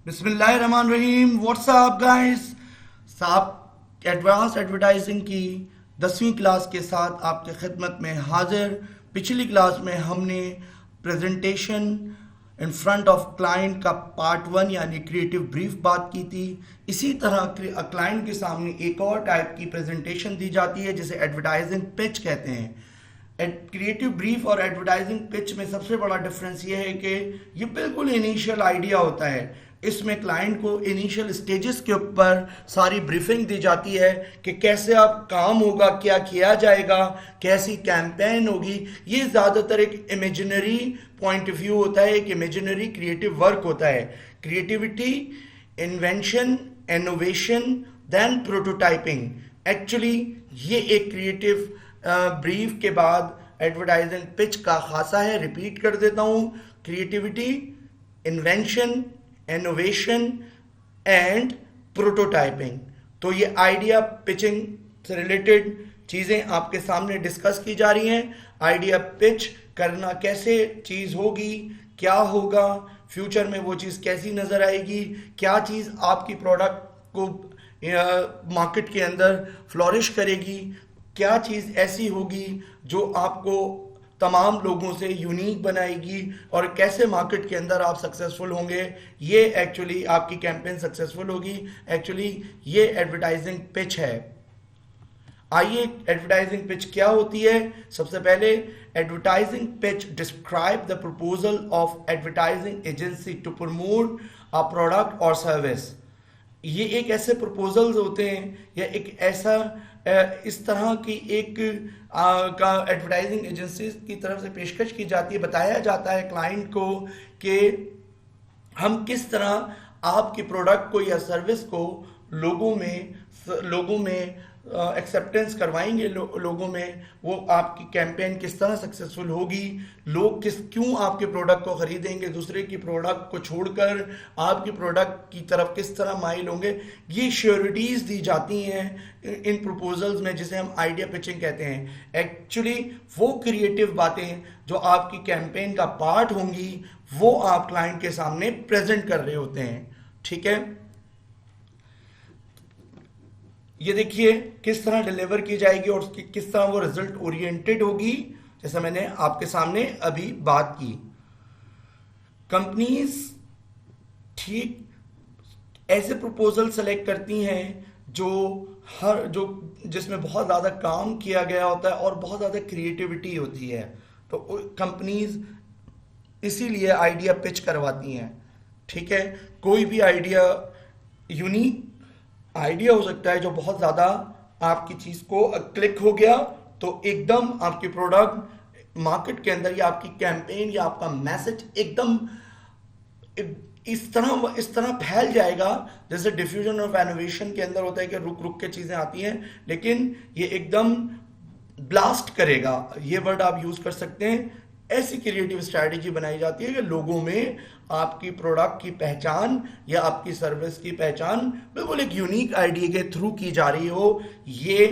बिस्मिल्लाहिर्रहमानिर्रहीम। WhatsApp guys, साहब advance advertising की 10वीं क्लास के साथ आपके खिदमत में हाजिर। पिछली क्लास में हमने presentation in front of client का पार्ट 1 यानी क्रिएटिव ब्रीफ बात की थी। इसी तरह क्लाइंट के सामने एक और टाइप की प्रेजेंटेशन दी जाती है जिसे एडवर्टाइजिंग पिच कहते हैं। क्रिएटिव ब्रीफ और एडवर्टाइजिंग पिच में सबसे बड़ा डिफरेंस ये है कि ये बिल्कुल इनिशियल आइडिया होता है। इसमें क्लाइंट को इनिशियल स्टेजेस के ऊपर सारी ब्रीफिंग दी जाती है कि कैसे आप काम होगा, क्या किया जाएगा, कैसी कैंपेन होगी। ये ज़्यादातर एक इमेजिनरी पॉइंट ऑफ व्यू होता है, एक इमेजिनरी क्रिएटिव वर्क होता है। Creativity, invention, innovation, then prototyping. Actually ये एक क्रिएटिव ब्रीफ के बाद एडवर्टाइजिंग पिच का खासा है। रिपीट कर देता हूं, creativity, invention, innovation and prototyping. तो ये आइडिया पिचिंग से रिलेटेड चीजें आपके सामने डिस्कस की जा रही हैं। आइडिया पिच करना, कैसे चीज होगी, क्या होगा, फ्यूचर में वो चीज कैसी नजर आएगी, क्या चीज आपकी प्रोडक्ट को मार्केट के अंदर फ्लोरिश करेगी, क्या चीज ऐसी होगी जो आपको तमाम लोगों से यूनिक बनाएगी और कैसे मार्केट के अंदर आप सक्सेसफुल होंगे। ये एक्चुअली आपकी कैंपेन सक्सेसफुल होगी। एक्चुअली ये एडवर्टाइजिंग पिच है। आइए, एडवर्टाइजिंग पिच क्या होती है। सबसे पहले, advertising pitch describe the proposal of advertising agency to promote a product और सर्विस। ये एक ऐसे प्रपोजल्स होते हैं या एक ऐसा इस तरह की एक का एडवर्टाइजिंग एजेंसी की तरफ से पेशकश की जाती है। बताया जाता है क्लाइंट को कि हम किस तरह आपके प्रोडक्ट को या सर्विस को लोगों में एक्सेप्टेंस करवाएंगे, लोगों में वो आपकी कैंपेन किस तरह सक्सेसफुल होगी, लोग क्यों आपके प्रोडक्ट को खरीदेंगे, दूसरे की प्रोडक्ट को छोड़कर आपकी प्रोडक्ट की तरफ किस तरह माइल होंगे। ये श्योरिटीज दी जाती हैं इन प्रपोजल्स में, जिसे हम आइडिया पिचिंग कहते हैं। एक्चुअली वो क्रिएटिव बातें जो आपकी कैंपेन का पार्ट होंगी वो आप क्लाइंट के सामने प्रेजेंट कर रहे होते हैं। ठीक है, ये देखिए किस तरह डिलीवर की जाएगी और किस तरह वो रिजल्ट ओरिएंटेड होगी, जैसा मैंने आपके सामने अभी बात की। कंपनीज ठीक ऐसे प्रपोजल सेलेक्ट करती हैं जो जिसमें बहुत ज़्यादा काम किया गया होता है और बहुत ज़्यादा क्रिएटिविटी होती है। तो कंपनीज इसीलिए आइडिया पिच करवाती हैं। ठीक है, कोई भी आइडिया यूनिक आइडिया हो सकता है जो बहुत ज्यादा आपकी चीज को क्लिक हो गया तो एकदम आपकी प्रोडक्ट मार्केट के अंदर या आपकी कैंपेन या आपका मैसेज एकदम इस तरह फैल जाएगा जैसे डिफ्यूजन ऑफ इनोवेशन के अंदर होता है कि रुक रुक के चीजें आती हैं, लेकिन ये एकदम ब्लास्ट करेगा। ये वर्ड आप यूज कर सकते हैं। ऐसी क्रिएटिव स्ट्रैटेजी बनाई जाती है कि लोगों में आपकी प्रोडक्ट की पहचान या आपकी सर्विस की पहचान बिल्कुल एक यूनिक आइडिया के थ्रू की जा रही हो। ये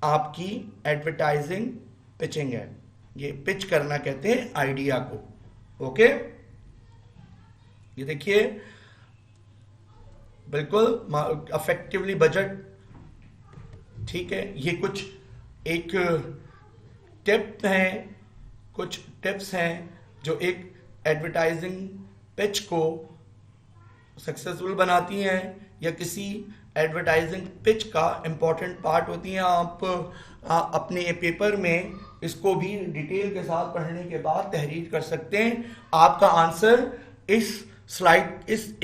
आपकी एडवर्टाइजिंग पिचिंग है। ये पिच करना कहते हैं आइडिया को। ओके, ये देखिए बिल्कुल अफेक्टिवली बजट। ठीक है, ये कुछ एक कुछ टिप्स हैं जो एक एडवर्टाइजिंग पिच को सक्सेसफुल बनाती हैं या किसी एडवर्टाइजिंग पिच का इंपॉर्टेंट पार्ट होती हैं। आप अपने पेपर में इसको भी डिटेल के साथ पढ़ने के बाद तहरीर कर सकते हैं। आपका आंसर इस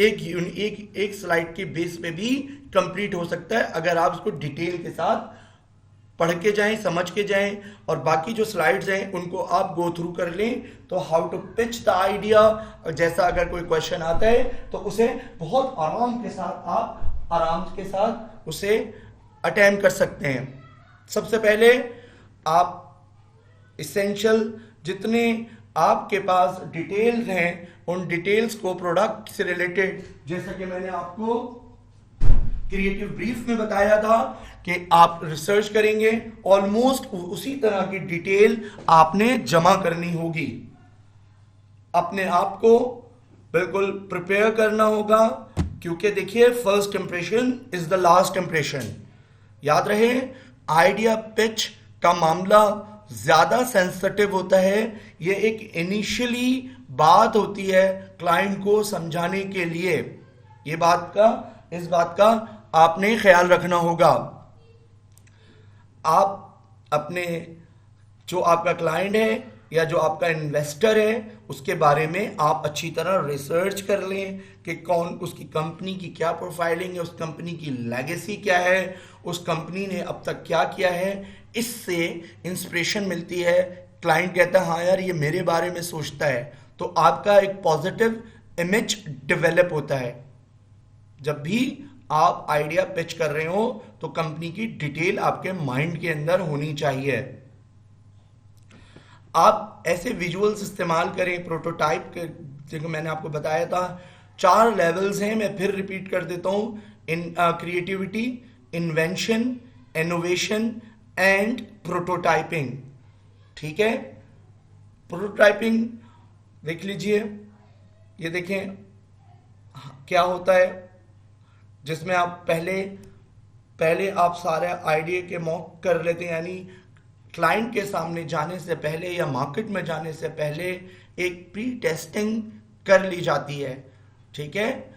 एक स्लाइड के बेस पे भी कंप्लीट हो सकता है अगर आप इसको डिटेल के साथ पढ़ के जाएं, समझ के जाएं और बाकी जो स्लाइड्स हैं उनको आप गो थ्रू कर लें। तो how to pitch the idea, जैसा अगर कोई क्वेश्चन आता है तो उसे बहुत आराम के साथ उसे अटेम्प्ट कर सकते हैं। सबसे पहले आप इसेंशियल जितने आपके पास डिटेल्स हैं उन डिटेल्स को प्रोडक्ट से रिलेटेड, जैसा कि मैंने आपको क्रिएटिव ब्रीफ में बताया था कि आप रिसर्च करेंगे, ऑलमोस्ट उसी तरह की डिटेल आपने जमा करनी होगी। अपने आप को बिल्कुल प्रिपेयर करना होगा क्योंकि देखिए first impression is the last impression. याद रहे, आइडिया पिच का मामला ज्यादा सेंसिटिव होता है। ये एक इनिशियली बात होती है क्लाइंट को समझाने के लिए। इस बात का आपने ख्याल रखना होगा। आप अपने जो आपका क्लाइंट है या जो आपका इन्वेस्टर है उसके बारे में आप अच्छी तरह रिसर्च कर लें कि कौन उसकी कंपनी की क्या प्रोफाइलिंग है, उस कंपनी की लेगेसी क्या है, उस कंपनी ने अब तक क्या किया है। इससे इंस्पिरेशन मिलती है। क्लाइंट कहता है हाँ यार ये मेरे बारे में सोचता है, तो आपका एक पॉजिटिव इमेज डेवलप होता है। जब भी आप आइडिया पिच कर रहे हो तो कंपनी की डिटेल आपके माइंड के अंदर होनी चाहिए। आप ऐसे विजुअल्स इस्तेमाल करें। प्रोटोटाइप के जो मैंने आपको बताया था 4 लेवल्स हैं, मैं फिर रिपीट कर देता हूं। In creativity, invention, innovation and prototyping. ठीक है, प्रोटोटाइपिंग देख लीजिए। ये देखें क्या होता है, जिसमें आप पहले आप सारे आइडिया के मॉक कर लेते हैं, यानी क्लाइंट के सामने जाने से पहले या मार्केट में जाने से पहले एक प्री टेस्टिंग कर ली जाती है। ठीक है,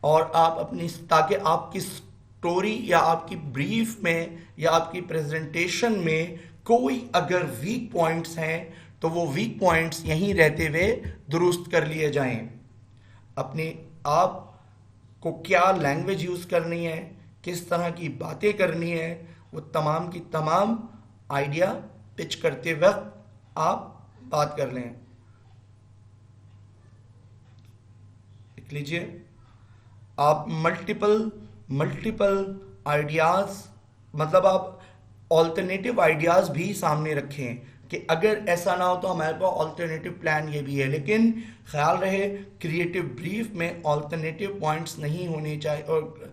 और आप अपनी ताकि आपकी स्टोरी या आपकी ब्रीफ में या आपकी प्रेजेंटेशन में कोई अगर वीक पॉइंट्स हैं तो वो वीक पॉइंट्स यहीं रहते हुए दुरुस्त कर लिए जाएं। अपने आप को क्या लैंग्वेज यूज करनी है, किस तरह की बातें करनी है, वो तमाम की तमाम आइडिया पिच करते वक्त आप बात कर लें। लिख लीजिए, आप मल्टीपल आइडियाज, मतलब आप ऑल्टरनेटिव आइडियाज भी सामने रखें कि अगर ऐसा ना हो तो हमारे पास ऑल्टरनेटिव प्लान ये भी है। लेकिन ख्याल रहे क्रिएटिव ब्रीफ में ऑल्टरनेटिव पॉइंट्स नहीं होने चाहिए, और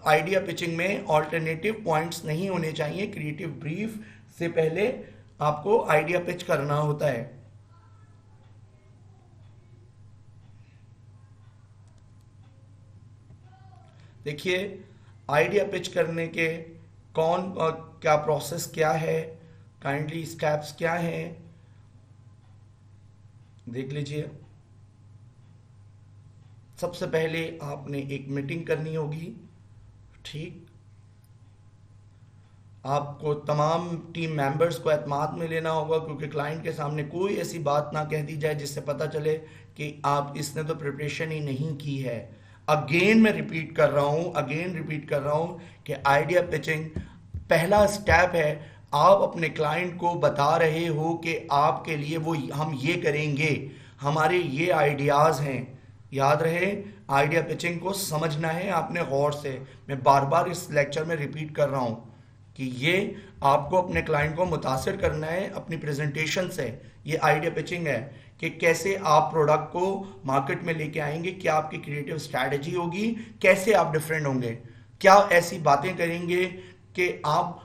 आइडिया पिचिंग में ऑल्टरनेटिव पॉइंट्स नहीं होने चाहिए। क्रिएटिव ब्रीफ से पहले आपको आइडिया पिच करना होता है। देखिए आइडिया पिच करने के कौन और क्या प्रोसेस क्या है, काइंडली स्टेप्स क्या हैं, देख लीजिए। सबसे पहले आपने एक मीटिंग करनी होगी। ठीक, आपको तमाम टीम मेंबर्स को एतमाद में लेना होगा, क्योंकि क्लाइंट के सामने कोई ऐसी बात ना कह दी जाए जिससे पता चले कि इसने तो प्रिपरेशन ही नहीं की है। अगेन मैं रिपीट कर रहा हूं कि आइडिया पिचिंग पहला स्टेप है। आप अपने क्लाइंट को बता रहे हो कि आपके लिए हम ये करेंगे, हमारे ये आइडियाज हैं। याद रहे आइडिया पिचिंग को समझना है आपने गौर से। मैं बार बार इस लेक्चर में रिपीट कर रहा हूं कि ये आपको अपने क्लाइंट को मुतासिर करना है अपनी प्रेजेंटेशन से। ये आइडिया पिचिंग है कि कैसे आप प्रोडक्ट को मार्केट में लेके आएंगे, क्या आपकी क्रिएटिव स्ट्रैटेजी होगी, कैसे आप डिफरेंट होंगे, क्या ऐसी बातें करेंगे कि आप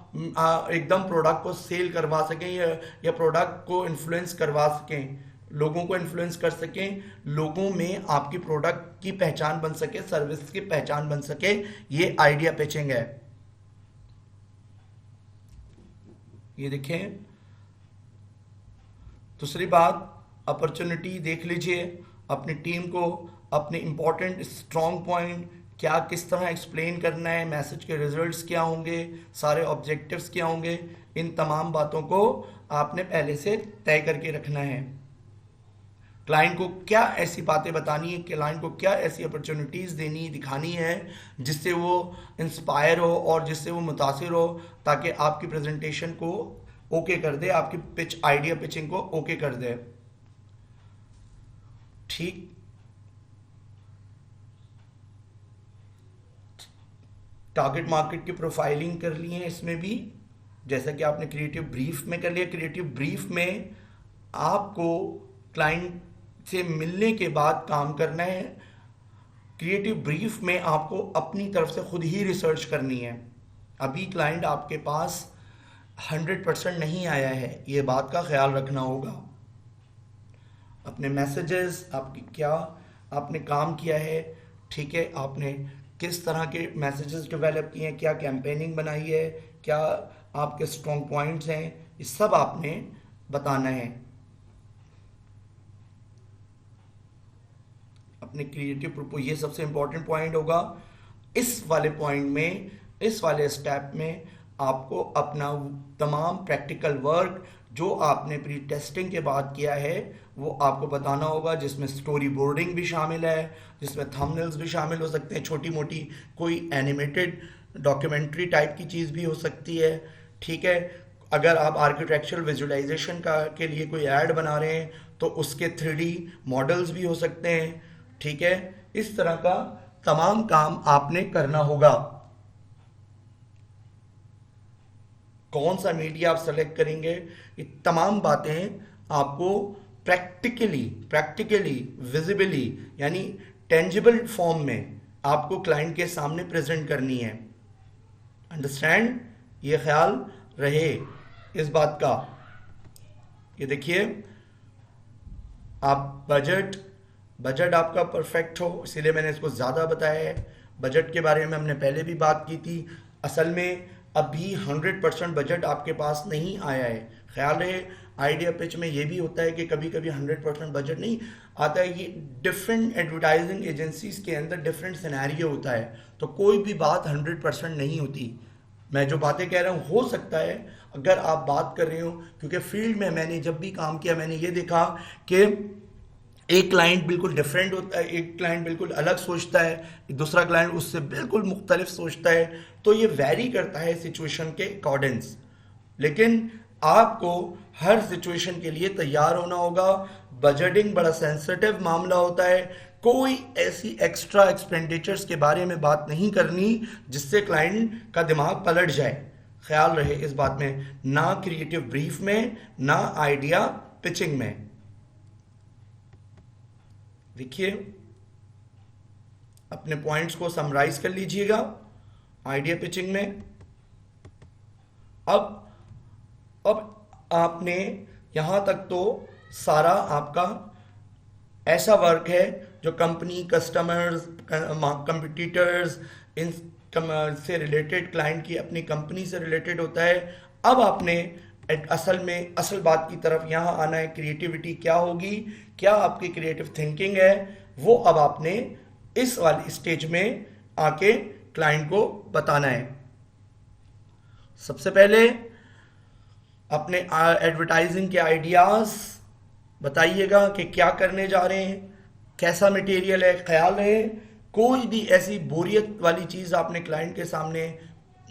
एकदम प्रोडक्ट को सेल करवा सकें या प्रोडक्ट को इन्फ्लुएंस करवा सकें, लोगों को इन्फ्लुएंस कर सकें, लोगों में आपकी प्रोडक्ट की पहचान बन सके, सर्विस की पहचान बन सके। ये आइडिया पिचिंग है। ये देखें, दूसरी बात अपॉर्चुनिटी देख लीजिए। अपनी टीम को अपने इंपॉर्टेंट स्ट्रॉन्ग पॉइंट क्या किस तरह एक्सप्लेन करना है, मैसेज के रिजल्ट्स क्या होंगे, सारे ऑब्जेक्टिव्स क्या होंगे, इन तमाम बातों को आपने पहले से तय करके रखना है। क्लाइंट को क्या ऐसी बातें बतानी है, क्लाइंट को क्या ऐसी अपॉर्चुनिटीज देनी दिखानी है जिससे वो इंस्पायर हो और जिससे वो मुतासिर हो, ताकि आपकी प्रेजेंटेशन को ओके कर दे, आपकी पिच आइडिया पिचिंग को ओके कर दे। ठीक, टारगेट मार्केट की प्रोफाइलिंग कर ली है इसमें भी, जैसा कि आपने क्रिएटिव ब्रीफ में कर लिया। क्रिएटिव ब्रीफ में आपको क्लाइंट से मिलने के बाद काम करना है। क्रिएटिव ब्रीफ में आपको अपनी तरफ से खुद ही रिसर्च करनी है। अभी क्लाइंट आपके पास 100% नहीं आया है, ये बात का ख्याल रखना होगा। अपने मैसेजेस, आपकी क्या आपने काम किया है, ठीक है, आपने किस तरह के मैसेजेस डेवलप किए हैं, क्या कैंपेनिंग बनाई है, क्या आपके स्ट्रॉन्ग पॉइंट्स हैं, ये सब आपने बताना है। अपने क्रिएटिव प्रोपोज, ये सबसे इंपॉर्टेंट पॉइंट होगा। इस वाले पॉइंट में, इस वाले स्टेप में आपको अपना तमाम प्रैक्टिकल वर्क जो आपने प्री टेस्टिंग के बाद किया है वो आपको बताना होगा, जिसमें स्टोरी बोर्डिंग भी शामिल है, जिसमें थंबनेल्स भी शामिल हो सकते हैं, छोटी मोटी कोई एनिमेटेड डॉक्यूमेंट्री टाइप की चीज़ भी हो सकती है, ठीक है। अगर आप आर्किटेक्चरल विजुअलाइजेशन का के लिए कोई ऐड बना रहे हैं तो उसके 3D मॉडल्स भी हो सकते हैं, ठीक है। इस तरह का तमाम काम आपने करना होगा। कौन सा मीडिया आप सेलेक्ट करेंगे, ये तमाम बातें आपको प्रैक्टिकली विजिबली यानी टेंजिबल फॉर्म में आपको क्लाइंट के सामने प्रेजेंट करनी है। अंडरस्टैंड, ये ख्याल रहे इस बात का। ये देखिए, आप बजट आपका परफेक्ट हो, इसीलिए मैंने इसको ज़्यादा बताया है। बजट के बारे में हमने पहले भी बात की थी। असल में अभी 100% बजट आपके पास नहीं आया है। ख्याल रहे, आइडिया पिच में ये भी होता है कि कभी कभी 100% बजट नहीं आता है, कि डिफरेंट एडवर्टाइजिंग एजेंसीज के अंदर डिफरेंट सिनेरियो होता है, तो कोई भी बात 100% नहीं होती। मैं जो बातें कह रहा हूँ, हो सकता है अगर आप बात कर रहे हो, क्योंकि फील्ड में मैंने जब भी काम किया मैंने ये देखा कि एक क्लाइंट बिल्कुल डिफरेंट होता है, एक क्लाइंट बिल्कुल अलग सोचता है, दूसरा क्लाइंट उससे बिल्कुल मुख्तलिफ सोचता है, तो ये वैरी करता है सिचुएशन के अकॉर्डिंग्स। लेकिन आपको हर सिचुएशन के लिए तैयार होना होगा। बजटिंग बड़ा सेंसिटिव मामला होता है, कोई ऐसी एक्स्ट्रा एक्सपेंडिचर्स के बारे में बात नहीं करनी जिससे क्लाइंट का दिमाग पलट जाए। ख्याल रहे इस बात में, ना क्रिएटिव ब्रीफ में, ना आइडिया पिचिंग में। देखिए, अपने पॉइंट्स को समराइज कर लीजिएगा आइडिया पिचिंग में। अब आपने यहां तक तो सारा आपका ऐसा वर्क है जो कंपनी, कस्टमर्स, कंपटीटर्स, इन से रिलेटेड, क्लाइंट की अपनी कंपनी से रिलेटेड होता है। अब आपने असल बात की तरफ यहां आना है। क्रिएटिविटी क्या होगी, क्या आपकी क्रिएटिव थिंकिंग है, वो अब आपने इस वाली स्टेज में आके क्लाइंट को बताना है। सबसे पहले अपने एडवर्टाइजिंग के आइडियाज बताइएगा कि क्या करने जा रहे हैं, कैसा मटेरियल है। ख्याल रहे, कोई भी ऐसी बोरियत वाली चीज आपने क्लाइंट के सामने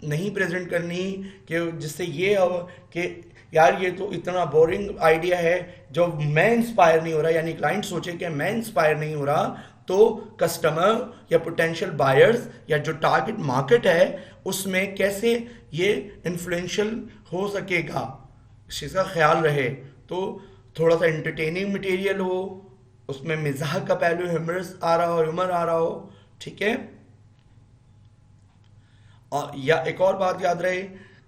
नहीं प्रेजेंट करनी कि जिससे ये हो कि यार ये तो इतना बोरिंग आइडिया है जो मैं इंस्पायर नहीं हो रहा, यानी क्लाइंट सोचे कि मैं इंस्पायर नहीं हो रहा, तो कस्टमर या पोटेंशियल बायर्स या जो टारगेट मार्केट है उसमें कैसे ये इन्फ्लुएंशियल हो सकेगा, इस चीज़ का ख्याल रहे। तो थोड़ा सा एंटरटेनिंग मटेरियल हो, उसमें मिजाह का पहलू, ह्यूमर आ रहा हो, ठीक है। और या एक और बात याद रहे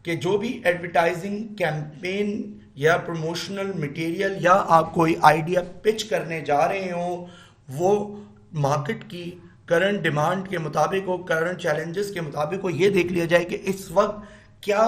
कि जो भी एडवर्टाइजिंग कैंपेन या प्रमोशनल मटेरियल या आप कोई आइडिया पिच करने जा रहे हो, वो मार्केट की करंट डिमांड के मुताबिक हो, करंट चैलेंजेस के मुताबिक हो। ये देख लिया जाए कि इस वक्त क्या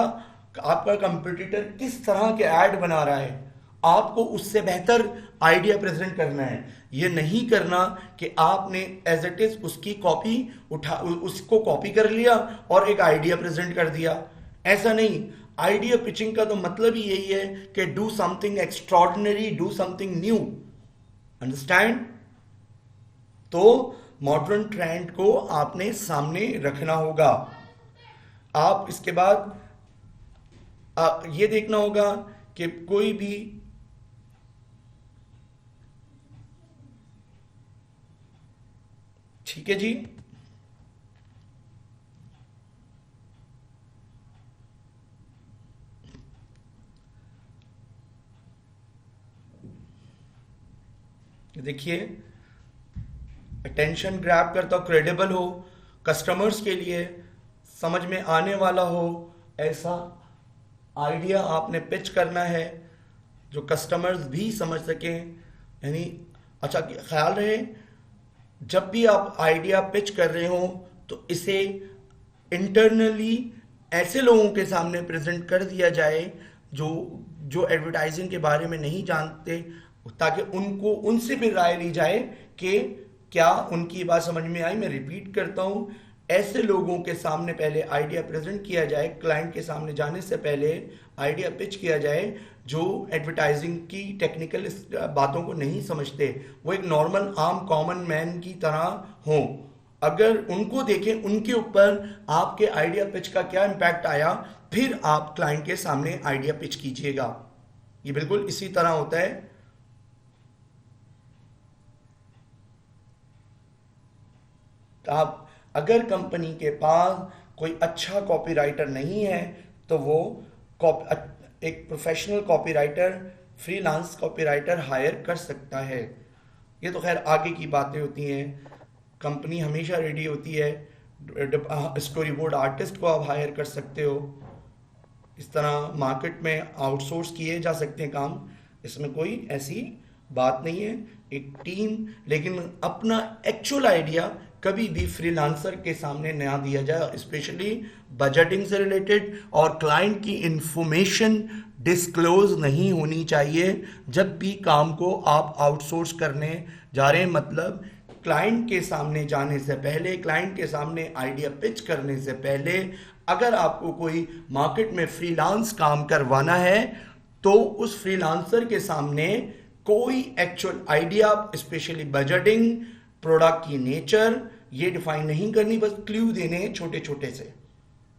आपका कंपटीटर किस तरह के ऐड बना रहा है, आपको उससे बेहतर आइडिया प्रेजेंट करना है। ये नहीं करना कि आपने एज इट इज उसकी कॉपी उसको कॉपी कर लिया और एक आइडिया प्रेजेंट कर दिया। ऐसा नहीं। आइडिया पिचिंग का तो मतलब ही यही है कि do something extraordinary, do something new. Understand? तो मॉडर्न ट्रेंड को आपने सामने रखना होगा। आप इसके बाद ये देखना होगा कि कोई भी ठीक है जी। देखिए, अटेंशन ग्रैब करता हो, क्रेडिबल हो, कस्टमर्स के लिए समझ में आने वाला हो, ऐसा आइडिया आपने पिच करना है जो कस्टमर्स भी समझ सकें। यानी अच्छा ख्याल रहे, जब भी आप आइडिया पिच कर रहे हो तो इसे इंटरनली ऐसे लोगों के सामने प्रेजेंट कर दिया जाए जो जो एडवर्टाइजिंग के बारे में नहीं जानते, ताकि उनको उनसे भी राय ली जाए कि क्या उनकी बात समझ में आई। मैं रिपीट करता हूँ, ऐसे लोगों के सामने पहले आइडिया प्रेजेंट किया जाए, क्लाइंट के सामने जाने से पहले आइडिया पिच किया जाए, जो एडवर्टाइजिंग की टेक्निकल बातों को नहीं समझते, वो एक नॉर्मल आम कॉमन मैन की तरह हो। अगर उनको देखें, उनके ऊपर आपके आइडिया पिच का क्या इम्पैक्ट आया, फिर आप क्लाइंट के सामने आइडिया पिच कीजिएगा। ये बिल्कुल इसी तरह होता है। आप अगर कंपनी के पास कोई अच्छा कॉपीराइटर नहीं है तो वो एक professional copywriter, freelance copywriter hire कर सकता है। ये तो खैर आगे की बातें होती हैं। कंपनी हमेशा रेडी होती है, स्टोरी बोर्ड आर्टिस्ट को आप हायर कर सकते हो। इस तरह मार्केट में आउटसोर्स किए जा सकते हैं काम, इसमें कोई ऐसी बात नहीं है। एक टीम, लेकिन अपना एक्चुअल आइडिया कभी भी फ्रीलांसर के सामने ना दिया जाए, स्पेशली बजटिंग से रिलेटेड, और क्लाइंट की इंफॉर्मेशन डिस्क्लोज नहीं होनी चाहिए जब भी काम को आप आउटसोर्स करने जा रहे हैं। मतलब क्लाइंट के सामने जाने से पहले, क्लाइंट के सामने आइडिया पिच करने से पहले, अगर आपको कोई मार्केट में फ्रीलांस काम करवाना है तो उस फ्रीलांसर के सामने कोई actual idea, specially budgeting, product की नेचर, ये डिफाइन नहीं करनी, बस क्लू देने हैं छोटे छोटे से।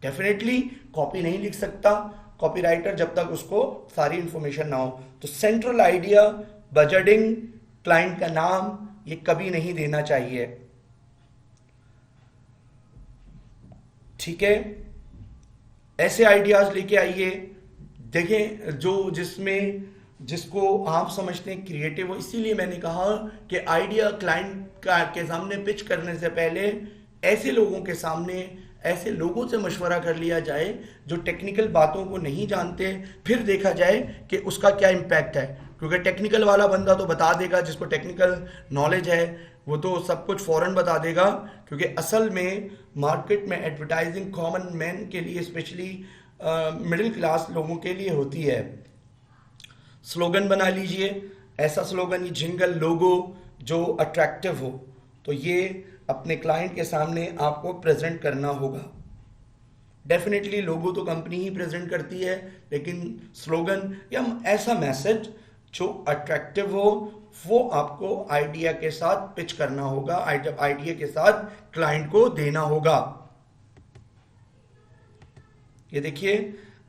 डेफिनेटली कॉपी नहीं लिख सकता कॉपीराइटर जब तक उसको सारी इंफॉर्मेशन ना हो। तो सेंट्रल आइडिया, बजटिंग, क्लाइंट का नाम, ये कभी नहीं देना चाहिए। ठीक है, ऐसे आइडियाज लेके आइए। देखें जो जिसको आप समझते हैं क्रिएटिव हो। इसीलिए मैंने कहा कि आइडिया क्लाइंट के सामने पिच करने से पहले ऐसे लोगों के सामने, ऐसे लोगों से मशवरा कर लिया जाए जो टेक्निकल बातों को नहीं जानते, फिर देखा जाए कि उसका क्या इम्पैक्ट है। क्योंकि टेक्निकल वाला बंदा तो बता देगा, जिसको टेक्निकल नॉलेज है वो तो सब कुछ फौरन बता देगा, क्योंकि असल में मार्केट में एडवर्टाइजिंग कॉमन मैन के लिए, स्पेशली मिडिल क्लास लोगों के लिए होती है। स्लोगन बना लीजिए, ऐसा स्लोगन, ये जिंगल, लोगो जो अट्रैक्टिव हो, तो ये अपने क्लाइंट के सामने आपको प्रेजेंट करना होगा। डेफिनेटली लोगो तो कंपनी ही प्रेजेंट करती है, लेकिन स्लोगन या ऐसा मैसेज जो अट्रैक्टिव हो वो आपको आइडिया के साथ पिच करना होगा, आइडिया के साथ क्लाइंट को देना होगा। ये देखिए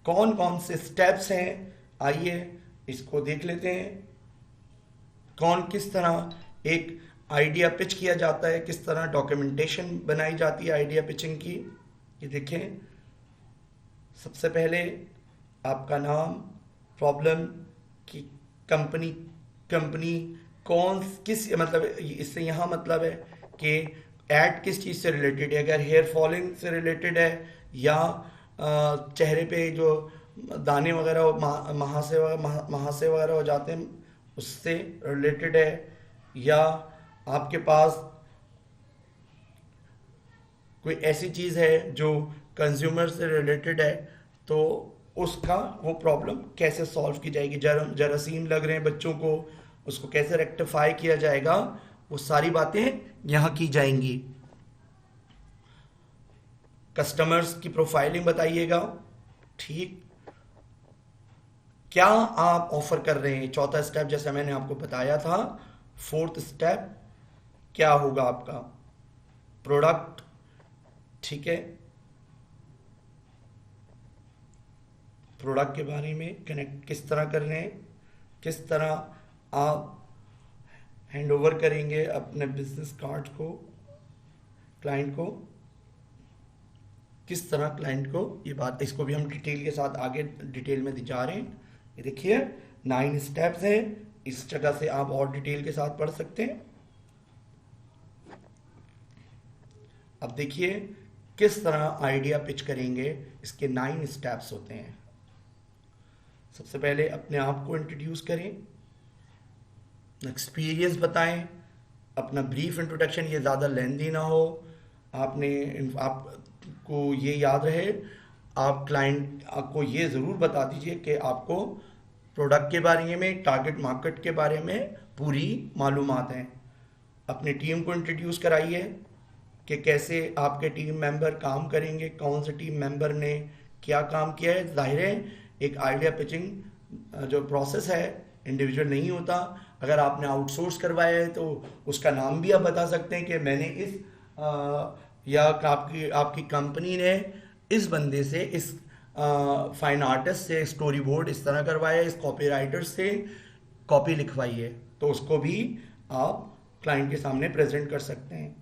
कौन कौन से स्टेप्स हैं, आइए इसको देख लेते हैं। कौन किस तरह एक आइडिया पिच किया जाता है, किस तरह डॉक्यूमेंटेशन बनाई जाती है आइडिया पिचिंग की। ये देखें, सबसे पहले आपका नाम, प्रॉब्लम की, कंपनी कौन किस, मतलब इससे यहाँ मतलब है कि एड किस चीज़ से रिलेटेड है। अगर हेयर फॉलिंग से रिलेटेड है, या चेहरे पे जो दाने वगैरह, महासे वगैरह हो जाते हैं, उससे रिलेटेड है, या आपके पास कोई ऐसी चीज़ है जो कंज्यूमर से रिलेटेड है, तो उसका वो प्रॉब्लम कैसे सॉल्व की जाएगी। जरासीम लग रहे हैं बच्चों को, उसको कैसे रेक्टिफाई किया जाएगा, वो सारी बातें यहाँ की जाएंगी। कस्टमर्स की प्रोफाइलिंग बताइएगा, ठीक, क्या आप ऑफर कर रहे हैं। चौथा स्टेप जैसा मैंने आपको बताया था। फोर्थ स्टेप क्या होगा आपका, प्रोडक्ट, ठीक है, प्रोडक्ट के बारे में कनेक्ट किस तरह कर रहे हैं, किस तरह आप हैंड ओवर करेंगे अपने बिजनेस कार्ड को क्लाइंट को, किस तरह क्लाइंट को, ये बात, इसको भी हम डिटेल के साथ आगे डिटेल में जा रहे हैं। ये देखिए 9 स्टेप्स हैं, इस जगह से आप और डिटेल के साथ पढ़ सकते हैं। अब देखिए किस तरह आइडिया पिच करेंगे, इसके 9 स्टेप्स होते हैं। सबसे पहले अपने आप को इंट्रोड्यूस करें, एक्सपीरियंस बताएं, अपना ब्रीफ इंट्रोडक्शन ये ज़्यादा लेंदी ना हो। आपको ये याद रहे, आप क्लाइंट आपको ये ज़रूर बता दीजिए कि आपको प्रोडक्ट के बारे में, टारगेट मार्केट के बारे में पूरी मालूमात हैं। अपनी टीम को इंट्रोड्यूस कराइए कि कैसे आपके टीम मेंबर काम करेंगे, कौन से टीम मेंबर ने क्या काम किया है। जाहिर है एक आइडिया पिचिंग जो प्रोसेस है इंडिविजुअल नहीं होता। अगर आपने आउटसोर्स करवाया है तो उसका नाम भी आप बता सकते हैं कि मैंने या आपकी कंपनी ने इस बंदे से, इस फाइन आर्टिस्ट से स्टोरी बोर्ड इस तरह करवाया है, इस कॉपी राइटर से कॉपी लिखवाई है, तो उसको भी आप क्लाइंट के सामने प्रेजेंट कर सकते हैं।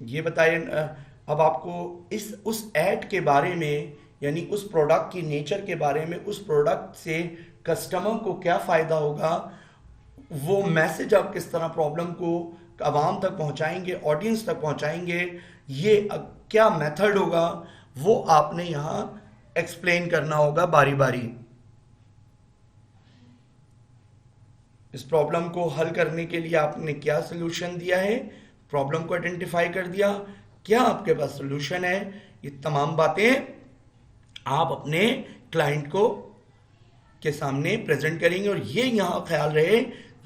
ये बताइए अब आपको उस ऐड के बारे में, यानी उस प्रोडक्ट की नेचर के बारे में, उस प्रोडक्ट से कस्टमर को क्या फ़ायदा होगा, वो मैसेज आप किस तरह प्रॉब्लम को आवाम तक पहुंचाएंगे, ऑडियंस तक पहुंचाएंगे, ये क्या मेथड होगा, वो आपने यहाँ एक्सप्लेन करना होगा बारी बारी। इस प्रॉब्लम को हल करने के लिए आपने क्या सोल्यूशन दिया है, प्रॉब्लम को आइडेंटिफाई कर दिया, क्या आपके पास सोल्यूशन है, ये तमाम बातें आप अपने क्लाइंट को के सामने प्रेजेंट करेंगे। और ये यहाँ ख्याल रहे,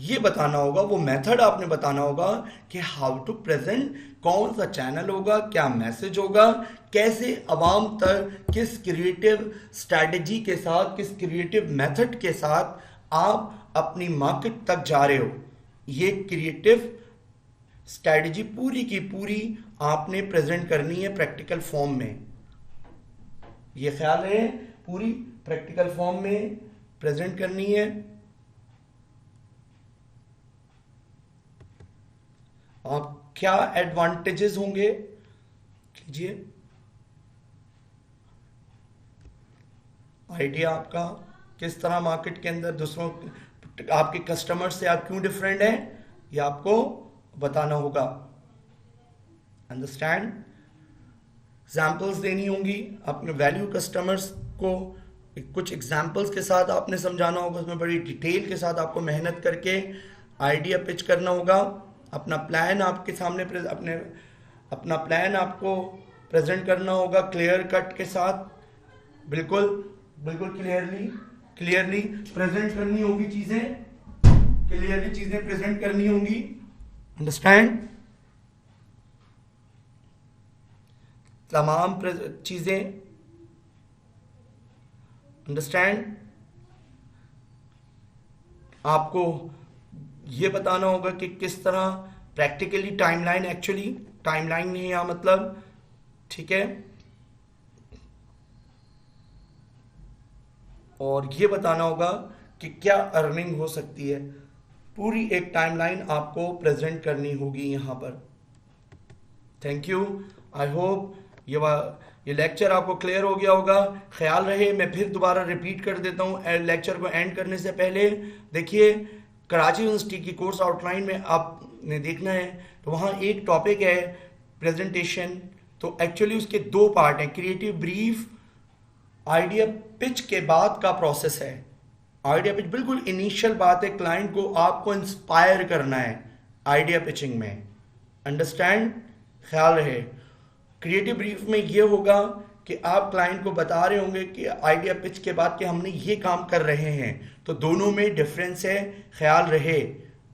ये बताना होगा, वो मेथड आपने बताना होगा कि हाउ टू प्रेजेंट, कौन सा चैनल होगा, क्या मैसेज होगा, कैसे अवाम तक, किस क्रिएटिव स्ट्रैटेजी के साथ, किस क्रिएटिव मेथड के साथ आप अपनी मार्केट तक जा रहे हो। ये क्रिएटिव स्ट्रैटेजी पूरी की पूरी आपने प्रेजेंट करनी है प्रैक्टिकल फॉर्म में। ये ख्याल रहे, पूरी प्रैक्टिकल फॉर्म में प्रेजेंट करनी है। आप क्या एडवांटेजेस होंगे कीजिए, आइडिया आपका किस तरह मार्केट के अंदर दूसरों, आपके कस्टमर से आप क्यों डिफरेंट हैं, ये आपको बताना होगा। अंडरस्टैंड, एग्जाम्पल्स देनी होंगी अपने वैल्यू कस्टमर्स को, कुछ एग्जाम्पल्स के साथ आपने समझाना होगा, उसमें बड़ी डिटेल के साथ आपको मेहनत करके आइडिया पिच करना होगा। अपना प्लान आपके सामने अपना प्लान आपको प्रेजेंट करना होगा क्लियर कट के साथ, बिल्कुल क्लियरली प्रेजेंट करनी होगी, क्लियरली चीजें प्रेजेंट करनी होंगी। अंडरस्टैंड, तमाम चीजें अंडरस्टैंड। आपको ये बताना होगा कि किस तरह प्रैक्टिकली टाइमलाइन, एक्चुअली टाइमलाइन नहीं यहां मतलब, ठीक है, और ये बताना होगा कि क्या अर्निंग हो सकती है। पूरी एक टाइमलाइन आपको प्रेजेंट करनी होगी यहां पर। थैंक यू, आई होप ये लेक्चर आपको क्लियर हो गया होगा। ख्याल रहे, मैं फिर दोबारा रिपीट कर देता हूँ लेक्चर को एंड करने से पहले। देखिए, कराची यूनिवर्सिटी की कोर्स आउटलाइन में आपने देखना है तो वहाँ एक टॉपिक है प्रेजेंटेशन, तो एक्चुअली उसके दो पार्ट हैं, क्रिएटिव ब्रीफ, आइडिया पिच के बाद का प्रोसेस है। आइडिया पिच बिल्कुल इनिशियल बात है, क्लाइंट को आपको इंस्पायर करना है आइडिया पिचिंग में। अंडरस्टैंड, ख्याल रहे। क्रिएटिव ब्रीफ में ये होगा कि आप क्लाइंट को बता रहे होंगे कि आइडिया पिच के बाद कि हमने ये काम कर रहे हैं, तो दोनों में डिफरेंस है, ख्याल रहे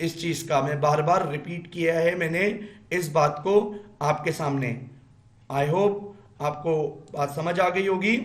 इस चीज़ का। मैं बार बार रिपीट किया है मैंने इस बात को आपके सामने। आई होप आपको बात समझ आ गई होगी।